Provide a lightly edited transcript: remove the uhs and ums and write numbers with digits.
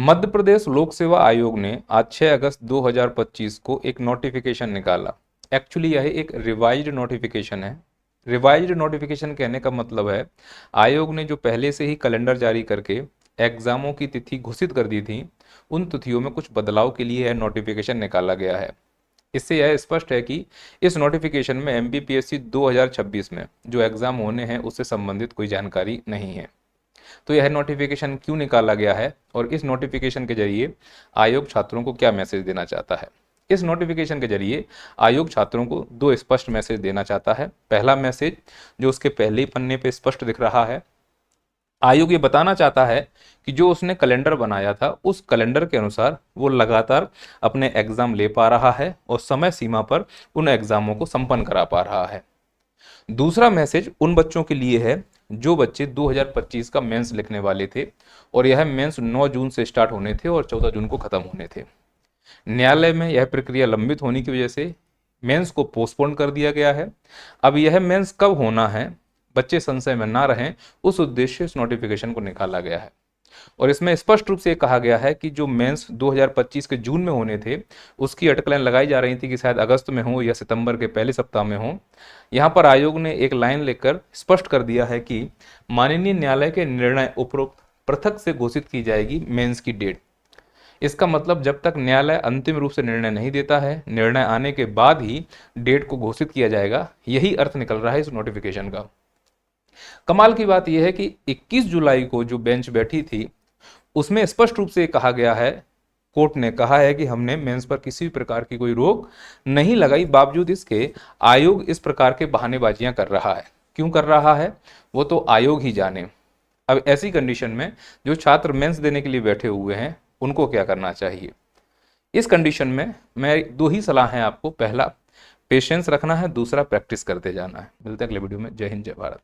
मध्य प्रदेश लोक सेवा आयोग ने आज 6 अगस्त 2025 को एक नोटिफिकेशन निकाला। एक्चुअली यह एक रिवाइज्ड नोटिफिकेशन है। रिवाइज्ड नोटिफिकेशन कहने का मतलब है आयोग ने जो पहले से ही कैलेंडर जारी करके एग्जामों की तिथि घोषित कर दी थी, उन तिथियों में कुछ बदलाव के लिए यह नोटिफिकेशन निकाला गया है। इससे यह स्पष्ट है कि इस नोटिफिकेशन में एमपीपीएससी 2026 में जो एग्जाम होने हैं उससे संबंधित कोई जानकारी नहीं है। तो यह नोटिफिकेशन क्यों निकाला गया है और इस नोटिफिकेशन के जरिए आयोग छात्रों को क्या मैसेज देना चाहता है? इस नोटिफिकेशन के जरिए आयोग छात्रों को दो स्पष्ट मैसेज देना चाहता है। पहला मैसेज जो उसके पहले ही पन्ने पे स्पष्ट दिख रहा है, आयोग ये बताना चाहता है कि जो उसने कैलेंडर बनाया था उस कैलेंडर के अनुसार वो लगातार अपने एग्जाम ले पा रहा है और समय सीमा पर उन एग्जामों को संपन्न करा पा रहा है। दूसरा मैसेज उन बच्चों के लिए है जो बच्चे 2025 का मेंस लिखने वाले थे और यह मेंस 9 जून से स्टार्ट होने थे और 14 जून को खत्म होने थे। न्यायालय में यह प्रक्रिया लंबित होने की वजह से मेंस को पोस्टपोन कर दिया गया है। अब यह मेंस कब होना है, बच्चे संशय में ना रहें, उस उद्देश्य से इस नोटिफिकेशन को निकाला गया है। और इसमें स्पष्ट रूप से कहा गया है कि जो मेंस 2025 के जून में होने थे उसकी अटकलें लगाई जा रही थी कि शायद अगस्त में हो या सितंबर के पहले सप्ताह में हो। यहाँ पर आयोग ने एक लाइन लेकर स्पष्ट कर दिया है कि माननीय न्यायालय के निर्णय उपरोक्त पृथक से घोषित की जाएगी मेंस की डेट। इसका मतलब जब तक न्यायालय अंतिम रूप से निर्णय नहीं देता है, निर्णय आने के बाद ही डेट को घोषित किया जाएगा। यही अर्थ निकल रहा है इस नोटिफिकेशन का। कमाल की बात यह है कि 21 जुलाई को जो बेंच बैठी थी उसमें स्पष्ट रूप से कहा गया है, कोर्ट ने कहा है कि हमने मेंस पर किसी भी प्रकार की कोई रोक नहीं लगाई, बावजूद इसके आयोग इस प्रकार के बहानेबाजियां कर रहा है। क्यों कर रहा है वो तो आयोग ही जाने। अब ऐसी कंडीशन में जो छात्र मेंस देने के लिए बैठे हुए हैं उनको क्या करना चाहिए? इस कंडीशन में मैं दो ही सलाह है आपको। पहला, पेशेंस रखना है, दूसरा प्रैक्टिस करते जाना है। मिलते हैं अगले वीडियो में। जय हिंद, जय भारत।